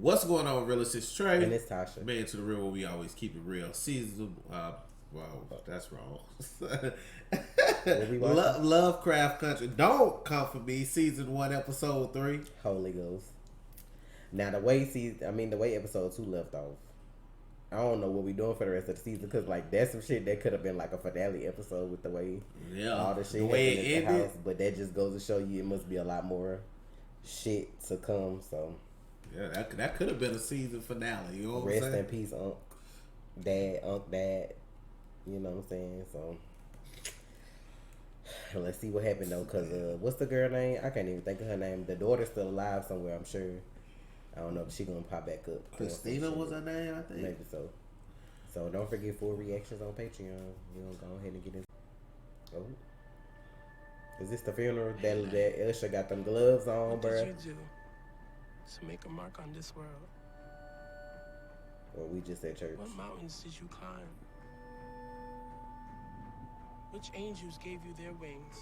What's going on, Real Estate Trey? And it's Tasha. Man to the Real, where we always keep it real. Season, well, that's wrong. Lovecraft Country. Don't come for me. Season 1, episode 3. Holy Ghost. Now the way episode 2 left off, I don't know what we doing for the rest of the season, because like that's some shit that could have been like a finale episode with the way all the shit the way happened it at the ended. house. But that just goes to show you it must be a lot more shit to come. So yeah, that could have been a season finale. You know what I'm rest saying? in peace, Unc Dad. You know what I'm saying? So let's see what happened though. Cause what's the girl name? I can't even think of her name. The daughter's still alive somewhere, I'm sure. I don't know if she gonna pop back up. Christina was her name, I think. Maybe so. So don't forget full reactions on Patreon. You know, go ahead and get in. Oh, is this the funeral that Elsha got them gloves on, what bruh? What did you do to make a mark on this world? Well, we just at church. What mountains did you climb? Which angels gave you their wings?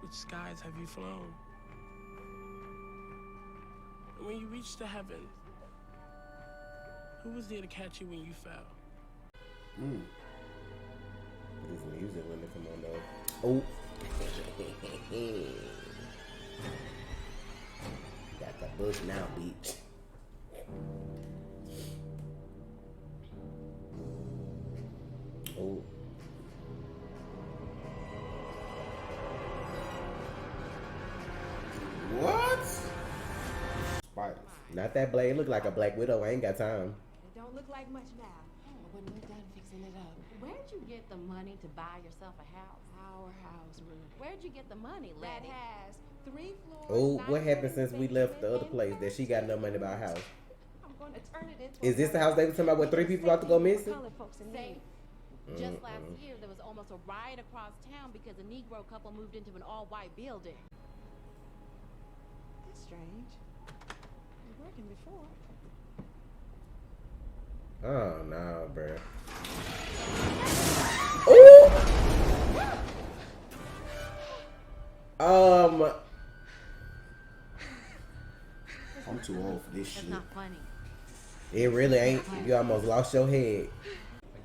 Which skies have you flown? And when you reached the heavens, who was there to catch you when you fell? This music when they come on though. Oh. Got the bush now, bitch. Oh. What? Spiders. Not that blade. Look like a Black Widow. I ain't got time. It don't look like much now. Oh, when we're done fixing it up. Where'd you get the money to buy yourself a house? Our house, Ruth. Where'd you get the money, That Letty? has 3 floors. Oh, what happened since we left the other place that she got no money about a house? I'm going to turn it into Is this the house they were talking about where 3 people about to go missing? Colored folks in Safe. need. Just last year, there was almost a riot across town because a Negro couple moved into an all-white building. That's strange. It was working before. Oh no, bruh. Ooh! I'm too old for this That's shit. not funny. It really ain't. You almost lost your head. I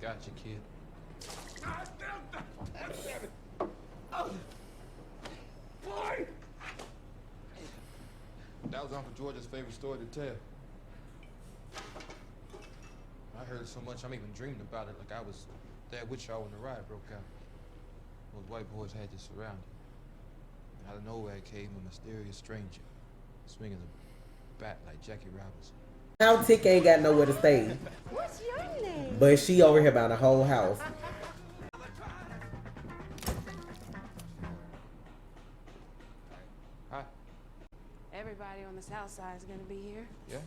got you, kid. That was Uncle George's favorite story to tell. I heard it so much, I'm even dreaming about it like I was there with y'all when the riot broke out. Those white boys had you surrounded. Out of nowhere came a mysterious stranger, swinging a bat like Jackie Robinson. How Tick ain't got nowhere to stay. What's your name? But she over here buying the whole house. Hi. Everybody on the south side is going to be here. Yeah?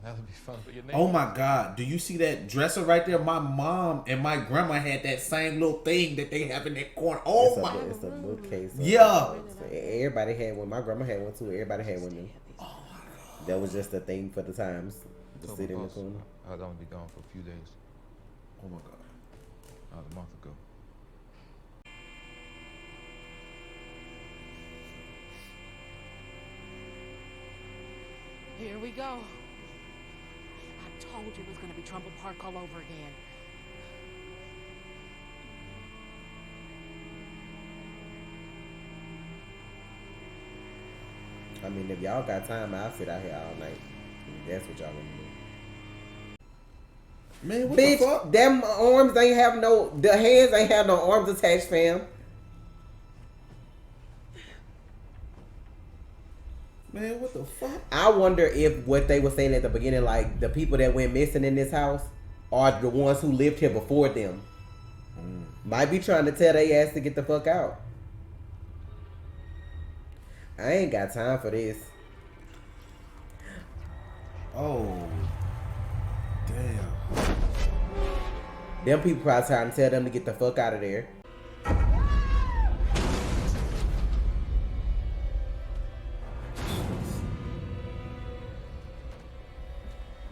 That'll be fun for your name. Oh my God! Do you see that dresser right there? My mom and my grandma had that same little thing that they have in that corner. Oh my! It's a bookcase. Yeah. Everybody had one. My grandma had one too. Everybody had one. Then. Oh my God! That was just a thing for the times. To Told sit my in the boss corner. I'd only be gone for a few days. Oh my God! About a month ago. Here we go. I told you it was going to be Trumbull Park all over again. I mean, if y'all got time, I'll sit out here all night. That's what y'all want to do. Man, what the fuck? Bitch, them arms ain't have no, the hands ain't have no arms attached, fam. Man, what the fuck? I wonder if what they were saying at the beginning, like the people that went missing in this house are the ones who lived here before them. Might be trying to tell their ass to get the fuck out. I ain't got time for this. Oh, damn. Them people probably trying to tell them to get the fuck out of there.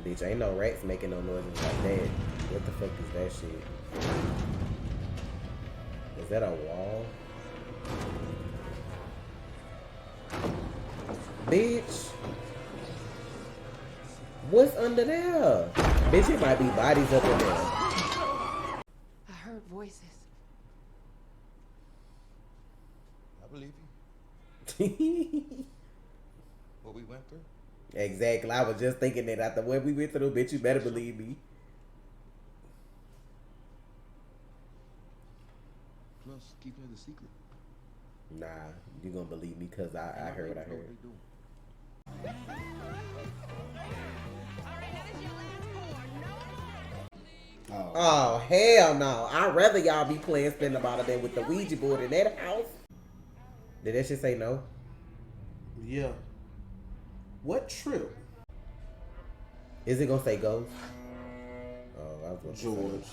Bitch, ain't no rats making no noises like that. What the fuck is that shit? Is that a wall? Bitch. What's under there? Bitch, it might be bodies up in there. I heard voices. I believe you. What we went through? Exactly. I was just thinking that after what we went through, bitch, you better believe me. Plus, keeping it a secret. Nah, you gonna believe me because I heard what I heard. Oh, hell no. I'd rather y'all be playing spin the bottle than with the Ouija board in that house. Did that shit say no? Yeah. What trip? Is it gonna say ghost? Oh, I was gonna George. say.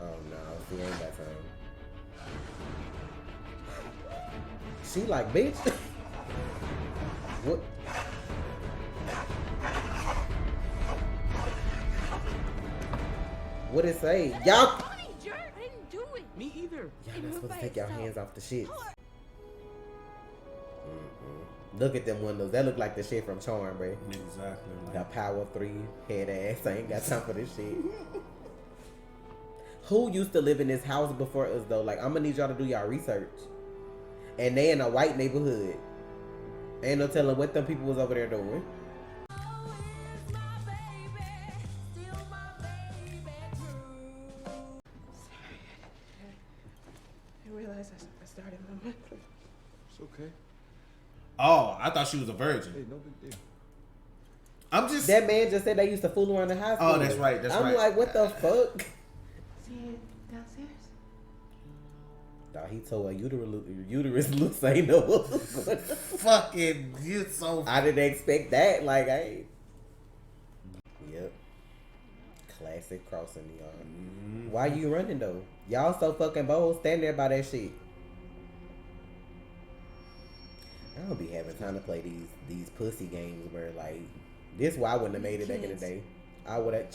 Oh no, she ain't got time. She like, bitch. What? What it say? Y'all. I didn't do it. Me either. Y'all not supposed to take y'all hands off the shit. Look at them windows. That look like the shit from Charm, bro. Exactly. The Power 3 head ass. I ain't got time for this shit. Who used to live in this house before us though? Like, I'm gonna need y'all to do y'all research. And they in a white neighborhood. Ain't no telling what them people was over there doing. I realized I started my monthly. It's okay. Oh, I thought she was a virgin. Hey, no big deal. I'm just. That man just said they used to fool around in high school. Oh, that's right. That's I'm right. like, what the fuck? See it downstairs? Nah, he told her uterus looks ain't no. Fucking, you so. I didn't expect that. Like, hey. Yep. Classic crossing the yard. Mm-hmm. Why you running though? Y'all so fucking bold. Stand there by that shit. I don't be having time to play these pussy games where like this. Why I wouldn't have made it back in the day. I would have.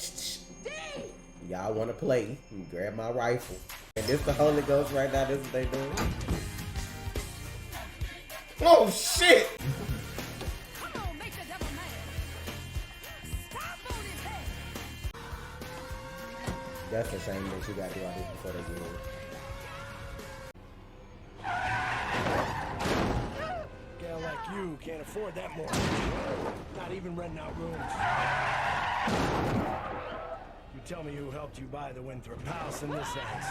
Y'all want to play? Grab my rifle. And this the Holy Ghost right now. This is what they doing. Oh shit! Come on, make the devil mad. Stop on his head. That's a shame that you got to do all this before they get here. Gal like you can't afford that mortgage. Not even renting out rooms. You tell me who helped you buy the Winthrop house in this house.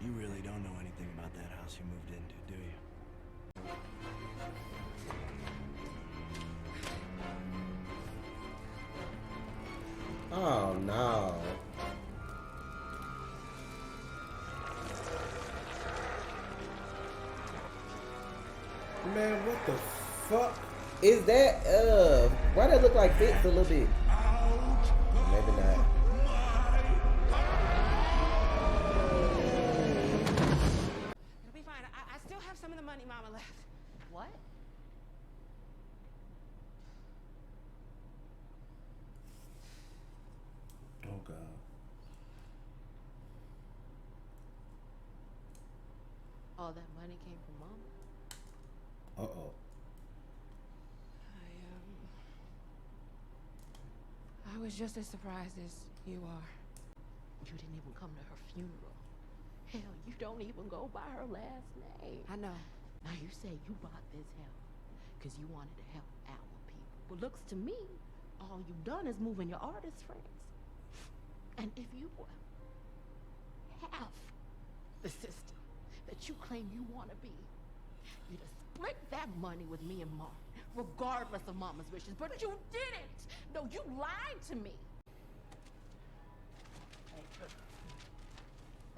You really don't know anything about that house you moved into, do you? Oh no. Man, what the fuck? Is that why that look like Fitz a little bit? Maybe not. It'll be fine. I still have some of the money Mama left. What? Oh god. All that money came from Mama? Uh-oh. I was just as surprised as you are. You didn't even come to her funeral. Hell, you don't even go by her last name. I know. Now you say you bought this help because you wanted to help our people. But looks to me, all you've done is moving your artist friends. And if you were half the sister that you claim you want to be, you'd have split that money with me and Mark, regardless of Mama's wishes. But you didn't. No, you lied to me.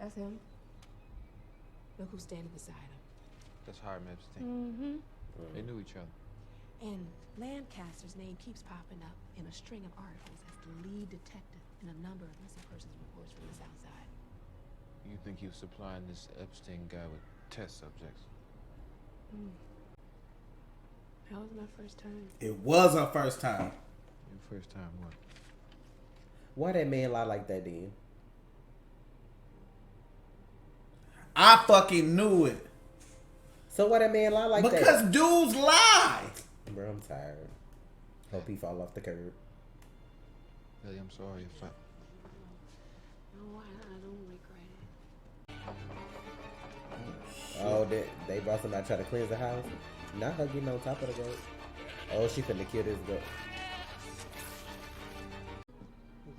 That's him. Look who's standing beside him. That's Hiram Epstein. Mm-hmm. They knew each other. And Lancaster's name keeps popping up in a string of articles as the lead detective in a number of missing persons reports from the South Side. You think he was supplying this Epstein guy with test subjects? That was my first time. It was her first time. Your first time what? Why that man lie like that then? I fucking knew it. So why that man lie like that? Because dudes lie. Bro, I'm tired. Hope he fall off the curb. Ellie, I'm sorry if I... No, I don't regret it. Oh, they brought somebody to try to cleanse the house? Not her getting on top of the goat. Oh, she finna kill this goat.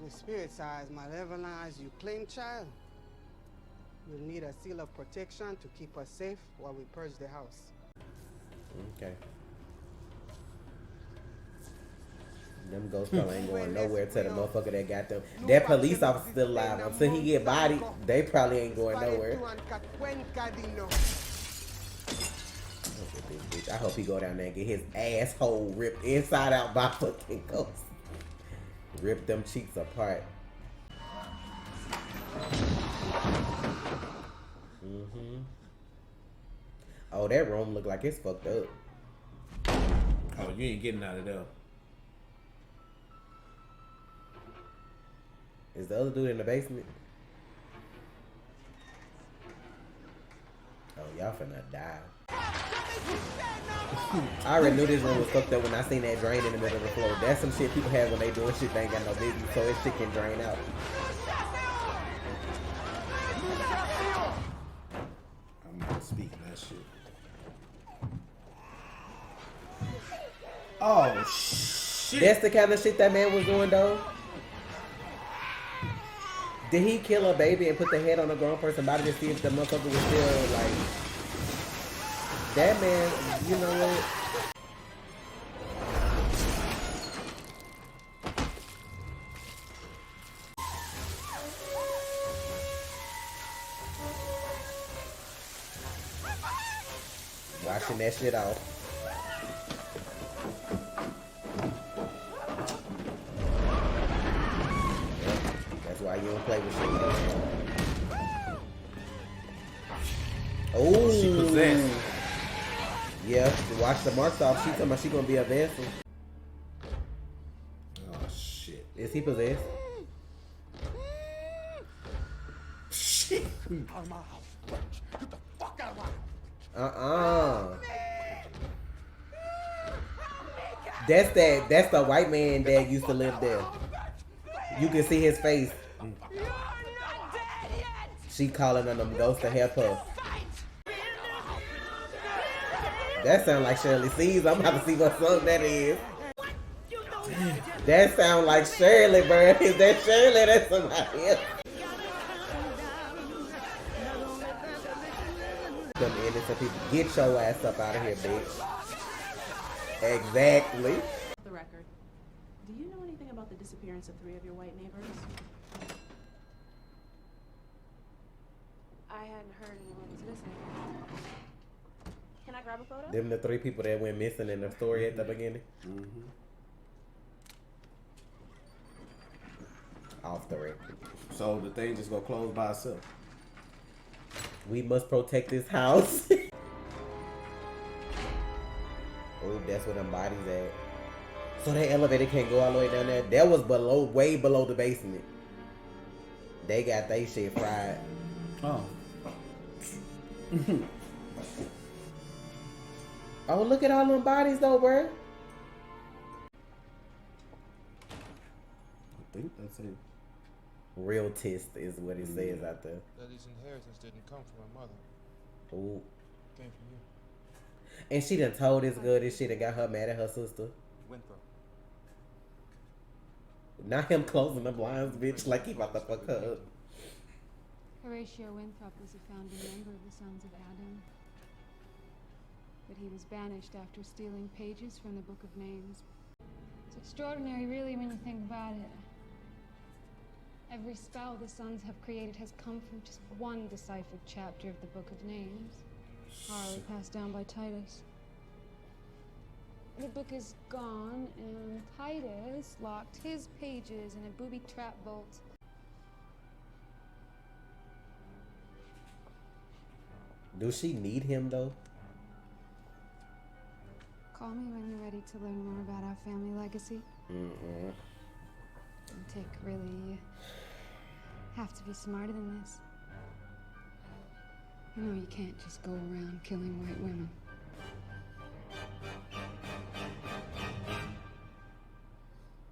The spirit size malevolence you claim, child. You'll need a seal of protection to keep us safe while we purge the house. Okay. Them ghosts probably ain't going nowhere to the motherfucker that got them. That police officer still alive. Until he get bodied, they probably ain't going nowhere. I hope he go down there and get his asshole ripped inside out by fucking ghosts. Rip them cheeks apart. Oh, that room look like it's fucked up. Oh, you ain't getting out of there. Is the other dude in the basement? Oh, y'all finna die. I already knew this room was fucked up when I seen that drain in the middle of the floor. That's some shit people have when they doing shit they ain't got no business, so this shit can drain out. I'm not speaking that shit. Oh, shit. That's the kind of shit that man was doing, though. Did he kill a baby and put the head on a grown person body to see if the motherfucker was still, like... That man, you know what? Washing that shit off. That's why you don't play with shit. Oh, She possessed. Yeah, watch the marks off. She talking about she gonna be a vessel. Oh, shit. Is he possessed? Shit. Out of my house. Get the fuck out of my house. That's the white man that used to live there. You can see his face. She calling on them ghosts to help her. That sound like Shirley C's. I'm about to see what song that is. That sound like Shirley, bro. Is that Shirley? That's somebody else. Them innocent people. Get your ass up out of here, bitch. Exactly. The record. Do you know anything about the disappearance of 3 of your white neighbors? I hadn't heard anyone was missing. Can I grab a photo? Them the 3 people that went missing in the story at the beginning. Off the record. So the thing just gonna close by itself. We must protect this house. Oh, that's where them bodies at. So that elevator can't go all the way down there. That was below, way below the basement. They got they shit fried. Oh. Oh, look at all them bodies though, bro. I think that's it. Real test is what it says out there. Ellie's inheritance didn't come from my mother. Ooh. It came from you. And she done told this girl this shit and got her mad at her sister. Winthrop. Not him closing the blinds, bitch, like he about to fuck her up. Horatio Winthrop was a founding member of the Sons of Adam. But he was banished after stealing pages from the Book of Names. It's extraordinary, really, when you think about it. Every spell the Sons have created has come from just one deciphered chapter of the Book of Names, orally passed down by Titus. The book is gone, and Titus locked his pages in a booby trap vault. Do she need him though? Call me when you're ready to learn more about our family legacy. Mm-mm. Tick, really, you have to be smarter than this. You know you can't just go around killing white women.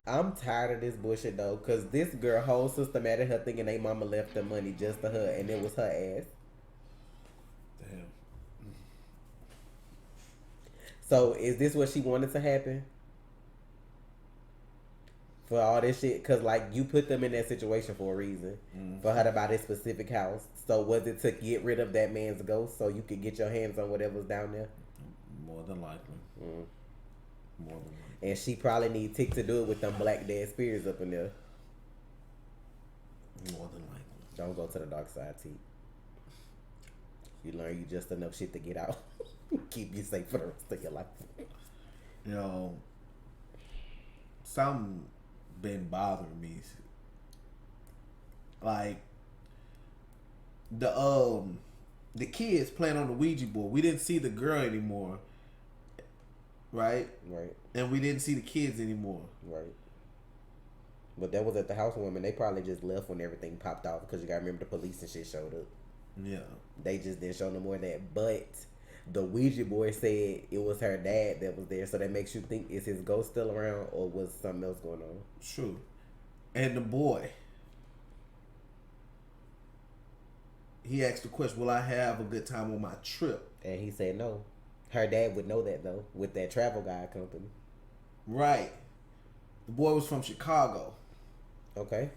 I'm tired of this bullshit though, cause this girl whole sister mad at her thinking they mama left the money just to her, and it was her ass. Damn. So is this what she wanted to happen? For all this shit, cause like you put them in that situation for a reason, for her to buy this specific house. So was it to get rid of that man's ghost so you could get your hands on whatever's down there? More than likely. More than likely. And she probably need Tick to do it with them black dead spirits up in there. More than likely. Don't go to the dark side, T. You learn you just enough shit to get out. Keep you safe for the rest of your life. You know, something been bothering me. Like the kids playing on the Ouija board. We didn't see the girl anymore. Right? Right. And we didn't see the kids anymore. Right. But that was at the housewarming. They probably just left when everything popped off because you gotta remember the police and shit showed up. Yeah. They just didn't show no more of that. But the Ouija board said it was her dad that was there, so that makes you think, is his ghost still around or was something else going on? True. And the boy, he asked the question, will I have a good time on my trip? And he said no. Her dad would know that though, with that travel guide company. Right. The boy was from Chicago. Okay.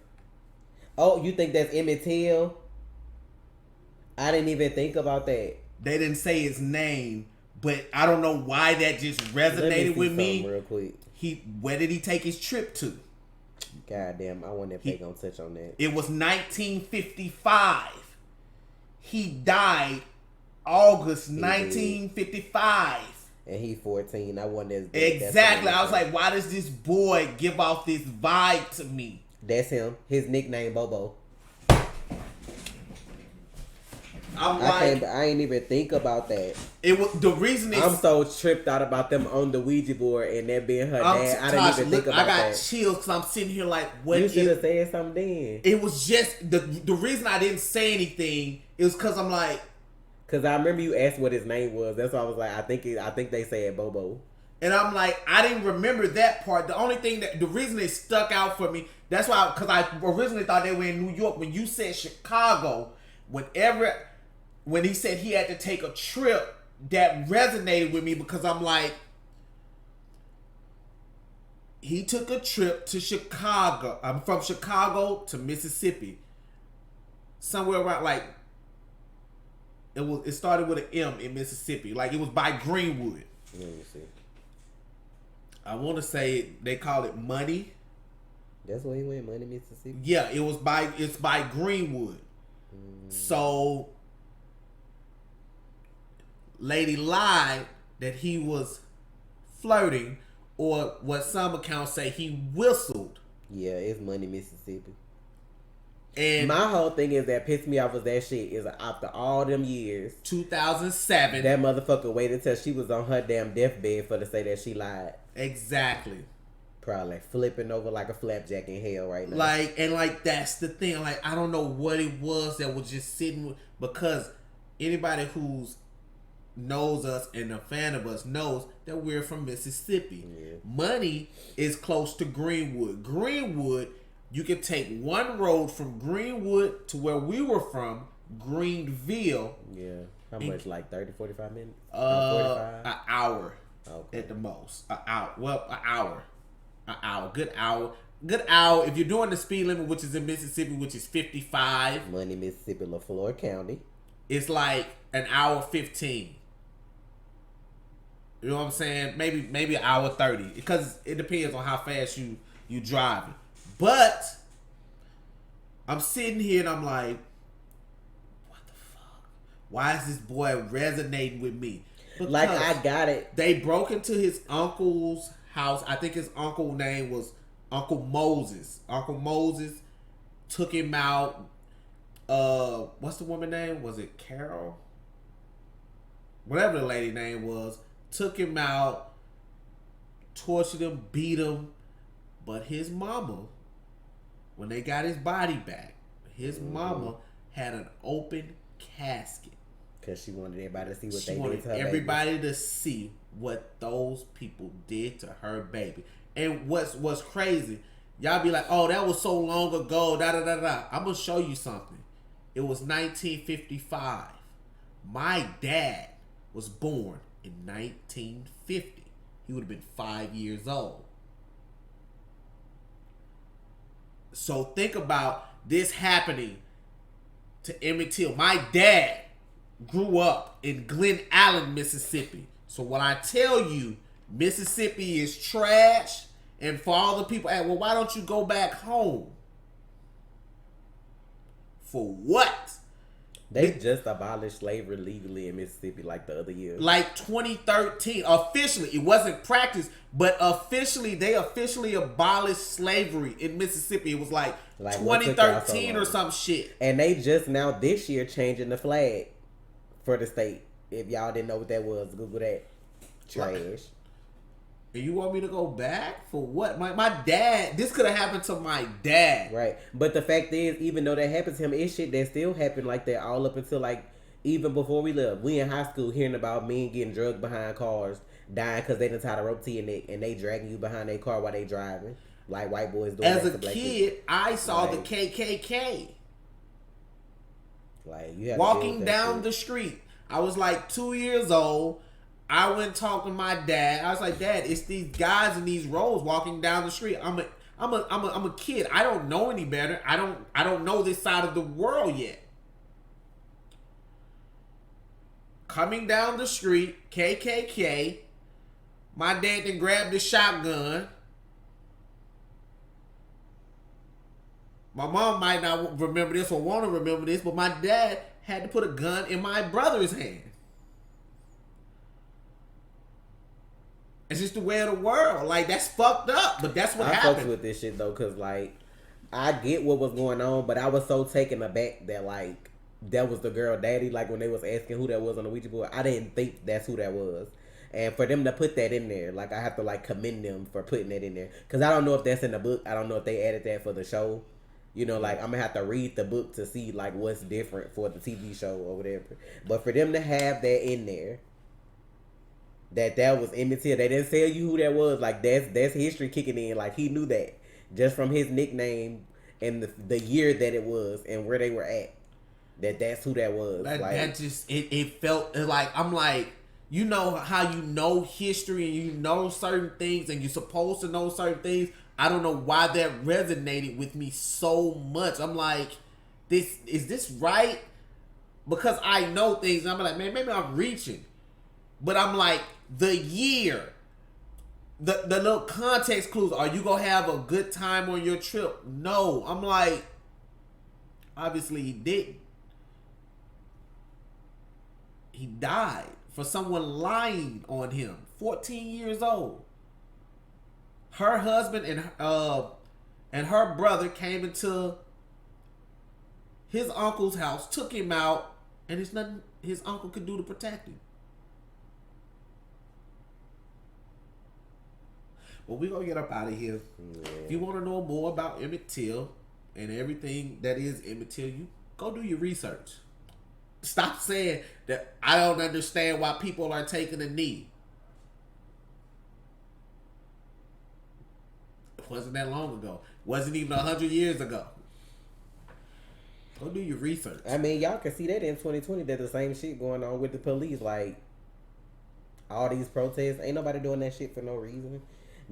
Oh, you think that's Emmett Till? I didn't even think about that. They didn't say his name, but I don't know why that just resonated with me. Real quick. Where did he take his trip to? Goddamn, I wonder if they gonna touch on that. It was 1955. He died August 1955. And he 14. I wonder. Exactly. I was like, why does this boy give off this vibe to me? That's him. His nickname Bobo. I ain't even think about that. It was the reason. I'm so tripped out about them on the Ouija board and that being her dad. I didn't even think about that. I got chills because I'm sitting here like, what? You should have said something then. It was just the reason I didn't say anything is because I'm like, because I remember you asked what his name was. That's why I was like, I think they said Bobo. And I'm like, I didn't remember that part. The only thing the reason it stuck out for me, that's why, because I originally thought they were in New York. When you said Chicago, when he said he had to take a trip, that resonated with me because I'm like, he took a trip to Chicago. I'm from Chicago to Mississippi. Somewhere around like, it started with an M in Mississippi. Like it was by Greenwood. Let me see. I want to say they call it Money. That's where he went, Money, Mississippi. Yeah, it's by Greenwood. So lady lied that he was flirting, or what some accounts say he whistled. Yeah, it's Money, Mississippi. And my whole thing is that pissed me off was that shit is after all them years, 2007, that motherfucker waited till she was on her damn deathbed for to say that she lied. Exactly. Probably flipping over like a flapjack in hell right now. Like that's the thing. Like I don't know what it was that was just sitting with, because anybody who's knows us and a fan of us knows that we're from Mississippi. Yeah. Money is close to Greenwood. Greenwood, you can take one road from Greenwood to where we were from, Greenville. Yeah. How much? Like 30, 45 minutes? 45? An hour. Okay. At the most. An hour. Well, an hour. An hour. Good hour. Good hour. If you're doing the speed limit, which is in Mississippi, which is 55. Money, Mississippi, LaFleur County. It's like an hour 15. You know what I'm saying? Maybe an hour 30. Because it depends on how fast you driving. But I'm sitting here and I'm like, what the fuck? Why is this boy resonating with me? Because like I got it. They broke into his uncle's house. I think his uncle's name was Uncle Moses. Uncle Moses took him out. What's the woman's name? Was it Carol? Whatever the lady name was. Took him out. tortured him, beat him. But his mama, when they got his body back, his mama had an open casket. Because she wanted everybody to see what she they wanted did to her everybody baby. to see what those people did to her baby. And what's crazy, y'all be like, oh, that was so long ago, da-da-da-da. I'm going to show you something. It was 1955. My dad was born in 1950. He would have been 5 years old. So think about this happening to Emmett Till. My dad grew up in Glen Allen, Mississippi. So when I tell you Mississippi is trash, and for all the people, well, why don't you go back home? For what? They just abolished slavery legally in Mississippi like the other year. Like 2013. Officially. It wasn't practiced, but officially, they officially abolished slavery in Mississippi. It was like 2013 or some shit. And they just now this year changing the flag for the state. If y'all didn't know what that was, Google that. Trash. And you want me to go back? For what? My dad, this could have happened to my dad. Right. But the fact is, even though that happened to him, it's shit that still happened like that all up until like, even before we left. We in high school hearing about men getting drugged behind cars, dying because they done tied a rope to your neck and they dragging you behind their car while they driving. Like white boys doing As that a to black kid, people. I saw the KKK. Like you have walking down the street. I was like 2 years old. I went talking to my dad. I was like, Dad, it's these guys in these rows walking down the street. I'm a kid. I don't know any better. I don't know this side of the world yet. Coming down the street, KKK. My dad then grabbed the shotgun. My mom might not remember this or want to remember this, but my dad had to put a gun in my brother's hand. It's just the way of the world. Like, that's fucked up, but that's what happened. I fucks with this shit, though, because, like, I get what was going on, but I was so taken aback that, like, that was the girl daddy. Like, when they was asking who that was on the Ouija board, I didn't think that's who that was. And for them to put that in there, like, I have to, like, commend them for putting that in there. Because I don't know if that's in the book. I don't know if they added that for the show. You know, like, I'm going to have to read the book to see, like, what's different for the TV show or whatever. But for them to have that in there, that was Emmett Till. They didn't tell you who that was. Like, that's history kicking in. Like, he knew that just from his nickname and the year that it was and where they were at. That's who that was. That just it felt like, I'm like, you know how you know history and you know certain things and you're supposed to know certain things. I don't know why that resonated with me so much. I'm like, is this right? Because I know things. I'm like, man, maybe I'm reaching. But I'm like, the year, the little context clues. Are you gonna have a good time on your trip? No. I'm like, obviously he didn't. He died for someone lying on him. 14 years old. Her husband and her brother came into his uncle's house, took him out, and there's nothing his uncle could do to protect him. Well, we're going to get up out of here. Yeah. If you want to know more about Emmett Till and everything that is Emmett Till, you go do your research. Stop saying that I don't understand why people are taking a knee. It wasn't that long ago. Wasn't even 100 years ago. Go do your research. I mean, y'all can see that in 2020 that the same shit going on with the police. Like, all these protests, ain't nobody doing that shit for no reason.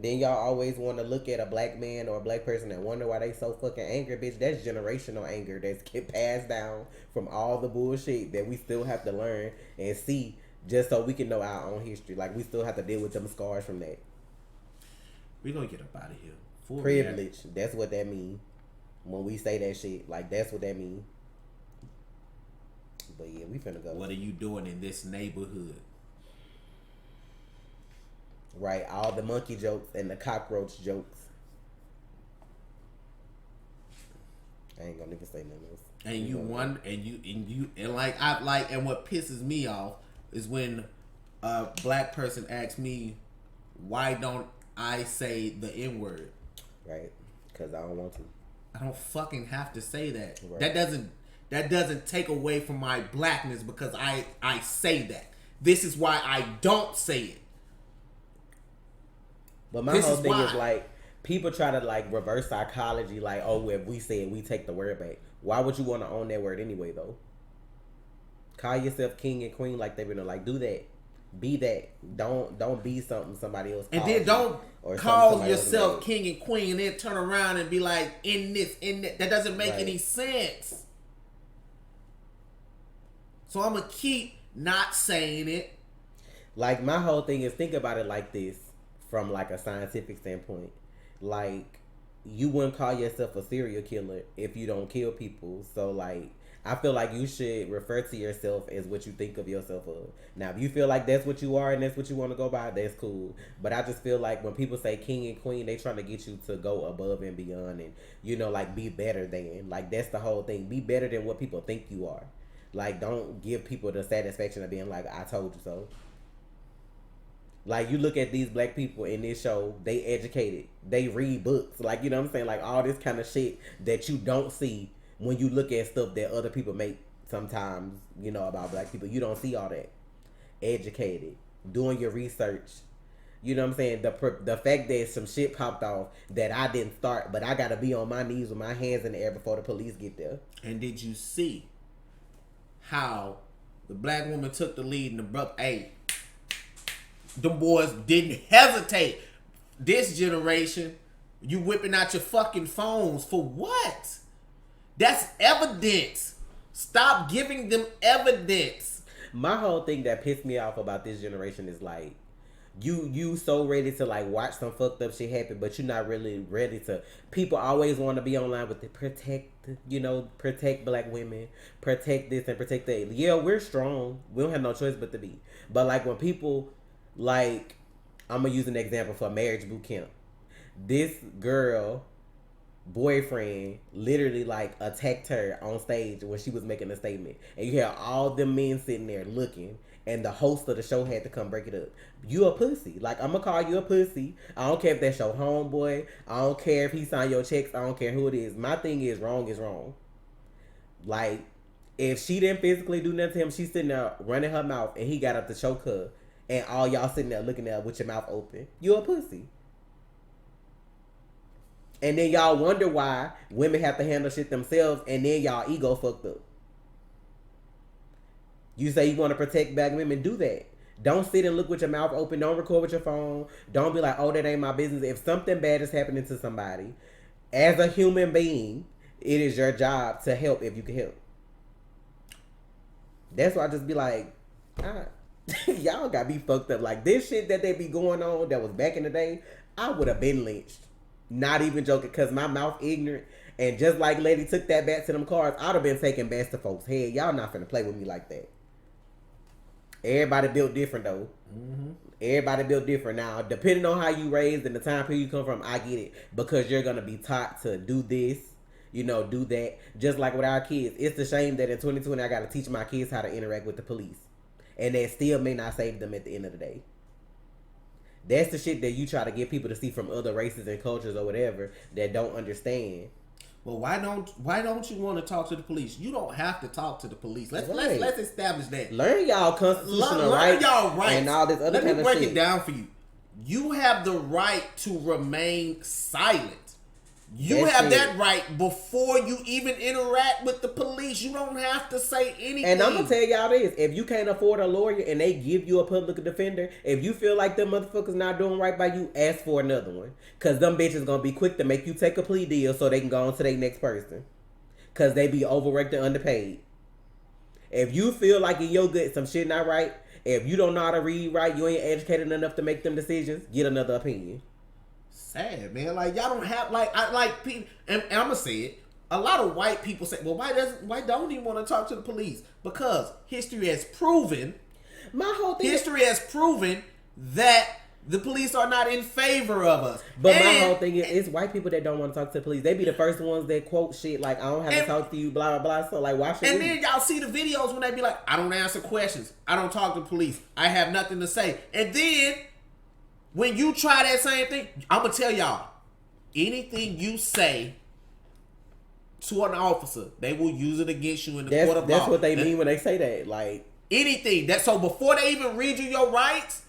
Then y'all always want to look at a black man or a black person and wonder why they so fucking angry. Bitch, that's generational anger that's get passed down from all the bullshit that we still have to learn and see just so we can know our own history. Like, we still have to deal with them scars from that. We're going to get up out of here. Privilege. That's what that mean. When we say that shit, like, that's what that mean. But yeah, we finna go. What are you doing in this neighborhood? Right, all the monkey jokes and the cockroach jokes. I ain't gonna even say none of this. And what pisses me off is when a black person asks me, why don't I say the N-word. Right. Because I don't want to. I don't fucking have to say that. Right. That doesn't take away from my blackness because I say that. This is why I don't say it. But my whole thing is like, people try to like reverse psychology, like, oh, if we say it, we take the word back. Why would you want to own that word anyway, though? Call yourself king and queen like they've been like, do that. Be that. Don't be something somebody else calls. And then don't call yourself king and queen and then turn around and be like, in this, in that. That doesn't make any sense. So I'm going to keep not saying it. Like, my whole thing is, think about it like this from like a scientific standpoint. Like, you wouldn't call yourself a serial killer if you don't kill people. So like, I feel like you should refer to yourself as what you think of yourself of. Now, if you feel like that's what you are and that's what you want to go by, that's cool. But I just feel like when people say king and queen, they trying to get you to go above and beyond and, you know, like, be better than. Like, that's the whole thing. Be better than what people think you are. Like, don't give people the satisfaction of being like, I told you so. Like, you look at these black people in this show, they educated. They read books. Like, you know what I'm saying? Like, all this kind of shit that you don't see when you look at stuff that other people make sometimes, you know, about black people. You don't see all that. Educated. Doing your research. You know what I'm saying? The fact that some shit popped off that I didn't start, but I got to be on my knees with my hands in the air before the police get there. And did you see how the black woman took the lead and the brother, hey, them boys didn't hesitate. This generation, you whipping out your fucking phones for what? That's evidence. Stop giving them evidence. My whole thing that pissed me off about this generation is like, you so ready to like watch some fucked up shit happen, but you're not really ready to. People always want to be online with the protect black women, protect this and protect that. Yeah, we're strong. We don't have no choice but to be. But like when people, like, I'm gonna use an example for marriage boot camp. This girl boyfriend literally like attacked her on stage when she was making a statement, and you had all them men sitting there looking, and the host of the show had to come break it up. You a pussy. Like, I'm gonna call you a pussy. I don't care if that's your homeboy. I don't care if he signed your checks. I don't care who it is. My thing is wrong is wrong. Like, if she didn't physically do nothing to him, she's sitting there running her mouth and he got up to choke her, and all y'all sitting there looking at her with your mouth open. You a pussy. And then y'all wonder why women have to handle shit themselves, and then y'all ego fucked up. You say you want to protect black women, do that. Don't sit and look with your mouth open. Don't record with your phone. Don't be like, oh, that ain't my business. If something bad is happening to somebody, as a human being, it is your job to help if you can help. That's why I just be like, y'all got me fucked up. Like, this shit that they be going on that was back in the day, I would have been lynched. Not even joking, because my mouth ignorant. And just like Lady took that bat to them cars, I'd have been taking bats to folks' head. Y'all not finna play with me like that. Everybody built different, though. Mm-hmm. Everybody built different. Now, depending on how you raised and the time period you come from, I get it. Because you're going to be taught to do this, you know, do that. Just like with our kids. It's a shame that in 2020, I got to teach my kids how to interact with the police. And that still may not save them at the end of the day. That's the shit that you try to get people to see from other races and cultures or whatever that don't understand. Well, why don't you want to talk to the police? You don't have to talk to the police. Let's establish that. Learn y'all constitutional rights. Learn y'all rights and all this other kind of shit. Let me break it down for you. You have the right to remain silent. You have that right before you even interact with the police. You don't have to say anything. And I'm going to tell y'all this. If you can't afford a lawyer and they give you a public defender, if you feel like them motherfuckers not doing right by you, ask for another one. Because them bitches going to be quick to make you take a plea deal so they can go on to their next person. Because they be overworked and underpaid. If you feel like in your gut some shit not right, if you don't know how to read right, you ain't educated enough to make them decisions, get another opinion. Sad, man. Like, y'all don't have, like, I like people, and I'm gonna say it. A lot of white people say, well, why don't you want to talk to the police? Because history has proven that the police are not in favor of us. But my whole thing is, it's white people that don't want to talk to the police. They be the first ones that quote shit like, I don't have to talk to you, blah, blah, blah. So, like, why should we? Then y'all see the videos when they be like, I don't answer questions. I don't talk to the police. I have nothing to say. And then When you try that same thing, I'm gonna tell y'all, anything you say to an officer, they will use it against you in the court of law. That's what they mean when they say that. Like anything that. So before they even read you your rights,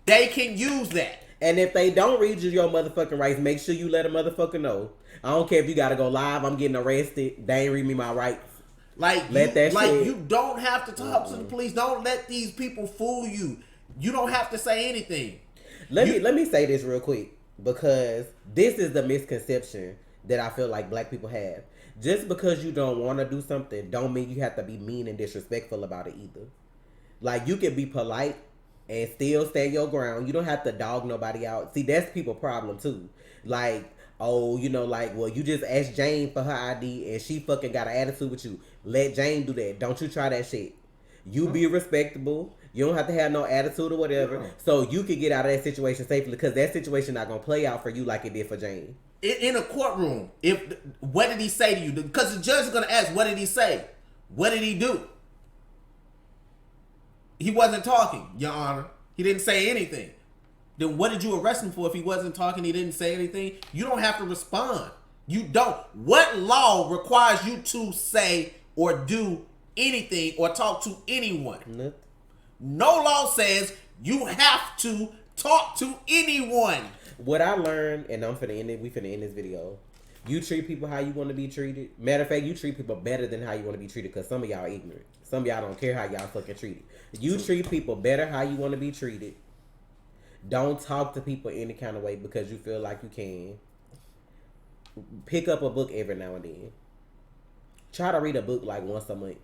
they can use that. And if they don't read you your motherfucking rights, make sure you let a motherfucker know. I don't care if you gotta go live. I'm getting arrested. They ain't read me my rights. You don't have to talk to the police. Don't let these people fool you. You don't have to say anything. Let me say this real quick, because this is the misconception that I feel like black people have. Just because you don't want to do something don't mean you have to be mean and disrespectful about it either. Like, you can be polite and still stand your ground. You don't have to dog nobody out. See, that's people's problem too. Like, oh, you know, like, well, you just asked Jane for her ID and she fucking got an attitude with you. Let Jane do that. Don't you try that shit. You be respectable. You don't have to have no attitude or whatever. So you can get out of that situation safely, because that situation not going to play out for you like it did for Jane. In a courtroom, what did he say to you? Because the judge is going to ask, what did he say? What did he do? He wasn't talking, Your Honor. He didn't say anything. Then what did you arrest him for if he wasn't talking, he didn't say anything? You don't have to respond. You don't. What law requires you to say or do anything or talk to anyone? Nothing. No law says you have to talk to anyone. What I learned, and we finna end this video. You treat people how you want to be treated. Matter of fact, you treat people better than how you want to be treated, because some of y'all ignorant. Some of y'all don't care how y'all fucking treated. You treat people better how you want to be treated. Don't talk to people any kind of way because you feel like you can. Pick up a book every now and then. Try to read a book like once a month.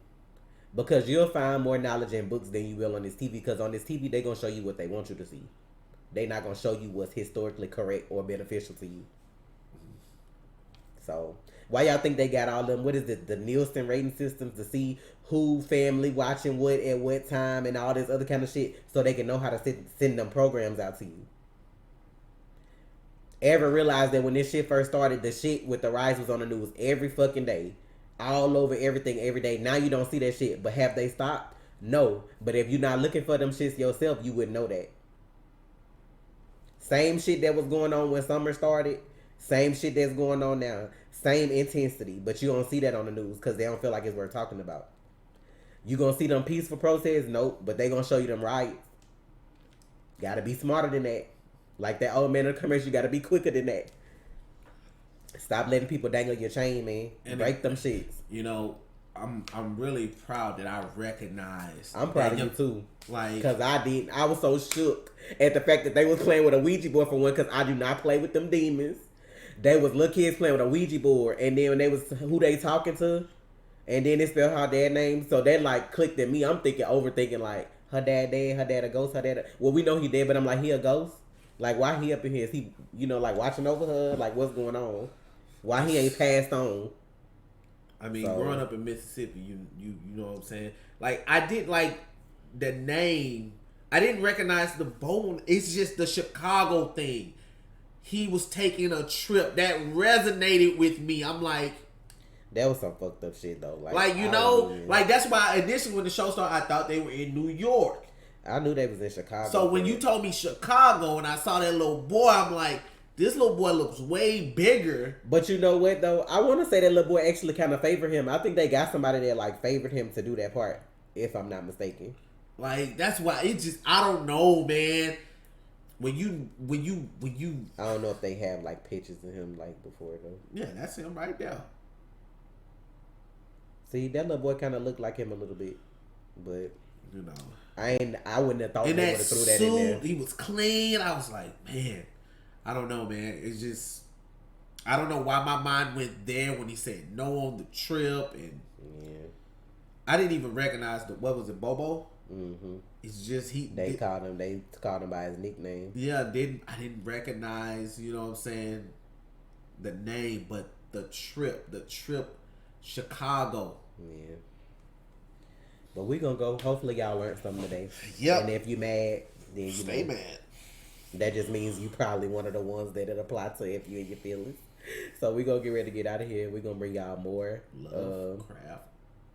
Because you'll find more knowledge in books than you will on this TV. Because on this TV, they're going to show you what they want you to see. They're not going to show you what's historically correct or beneficial to you. So, why y'all think they got all them, what is it, the Nielsen rating systems to see who family watching what at what time and all this other kind of shit, so they can know how to send them programs out to you? Ever realize that when this shit first started, the shit with the rise was on the news every fucking day? All over everything every day. Now you don't see that shit. But have they stopped? No. But if you're not looking for them shits yourself, you wouldn't know that. Same shit that was going on when summer started. Same shit that's going on now. Same intensity. But you don't see that on the news because they don't feel like it's worth talking about. You gonna see them peaceful protests? Nope. But they gonna show you them riots. Gotta be smarter than that. Like that old man in the commercial, you gotta be quicker than that. Stop letting people dangle your chain, man. And break them shits. You know, I'm really proud that I recognize. I'm proud of you too. Like, because I was so shook at the fact that they was playing with a Ouija board for one, because I do not play with them demons. They was little kids playing with a Ouija board, and then when they was who they talking to, and then they spelled her dad name, so that like clicked at me. I'm overthinking like her dad dead, her dad a ghost, her dad. Well, we know he dead, but I'm like, he a ghost. Like, why he up in here? Is he, like watching over her? Like, what's going on? Why he ain't passed on? I mean, growing up in Mississippi, you know what I'm saying? Like, I did like the name. I didn't recognize the bone. It's just the Chicago thing. He was taking a trip that resonated with me. I'm like, that was some fucked up shit though. Like you know, like that's why initially when the show started, I thought they were in New York. I knew they was in Chicago. So when you told me Chicago and I saw that little boy, I'm like, this little boy looks way bigger. But you know what though? I want to say that little boy actually kind of favored him. I think they got somebody that like favored him to do that part, if I'm not mistaken. Like that's why it just, I don't know, man. When you I don't know if they have like pictures of him like before though. Yeah, that's him right there. See, that little boy kind of looked like him a little bit, but you know, I wouldn't have thought they would have threw that in there. He was clean. I was like, man, I don't know, man. It's just, I don't know why my mind went there when he said no on the trip, and I didn't even recognize what was it, Bobo? Mm-hmm. It's just They called him by his nickname. Yeah, I didn't recognize, you know what I'm saying, the name, but the trip, Chicago. Yeah. But we gonna go. Hopefully y'all learned something today. Yep. And if you mad, then stay mad. That just means you probably one of the ones that it apply to if you in your feelings. So we gonna get ready to get out of here. We gonna bring y'all more Lovecraft.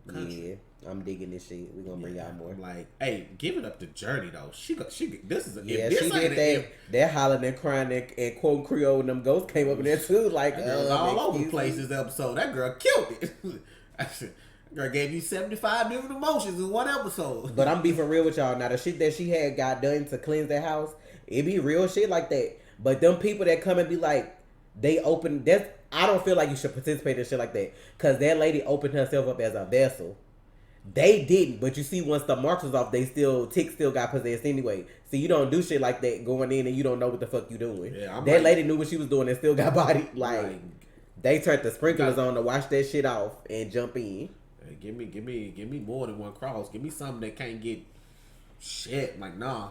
country. Yeah, I'm digging this shit. We gonna bring out more. I'm like, hey, give it up to Journey though. She this is a, yeah. This she did that hollering and crying and quoting Creole and them ghosts came up in there too. Like all over the place this episode. That girl killed it. Girl gave you 75 different emotions in one episode. But I'm being real with y'all now. The shit that she had got done to cleanse that house, it be real shit like that. But them people that come and be like, they open that's. I don't feel like you should participate in shit like that. Cause that lady opened herself up as a vessel. They didn't, but you see, once the marks was off, Tick still got possessed anyway. So you don't do shit like that going in and you don't know what the fuck you doing. Yeah, that lady knew what she was doing and still got bodied. Like they turned the sprinklers on to wash that shit off and jump in. Hey, give me more than one cross. Give me something that can't get shit. Like nah.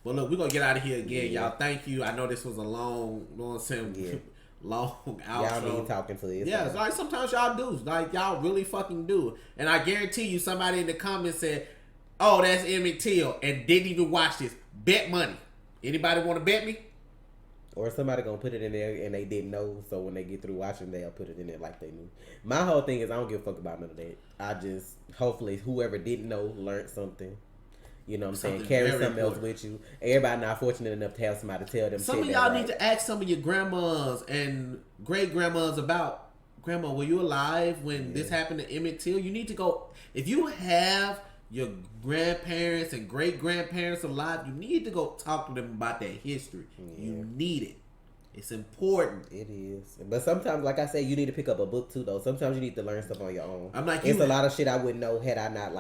But look, we're gonna get out of here again, y'all. Thank you. I know this was a long outro. Y'all need talking for this. Yeah, it's like sometimes y'all do. Like y'all really fucking do. And I guarantee you somebody in the comments said, oh, that's Emmett Till and didn't even watch this. Bet money. Anybody want to bet me? Or somebody gonna put it in there and they didn't know, so when they get through watching, they'll put it in there like they knew. My whole thing is I don't give a fuck about none of that. I just, hopefully, whoever didn't know learned something. You know what I'm saying? Carry something else with you. Everybody not fortunate enough to have somebody tell them. Some of y'all need to ask some of your grandmas and great grandmas about, Grandma, were you alive when this happened to Emmett Till? You need to go, if you have your grandparents and great grandparents alive, you need to go talk to them about their history. You need it. It's important. It is. But sometimes, like I said, you need to pick up a book too, though. Sometimes you need to learn stuff on your own. I'm like, it's a lot of shit I wouldn't know had I not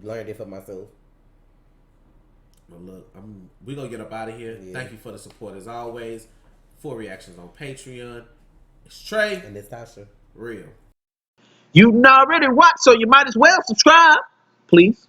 learned it for myself. But look, we're going to get up out of here. Thank you for the support as always. For reactions on Patreon. It's Trey. And it's Tasha. Real. You already watched, so you might as well subscribe. Please.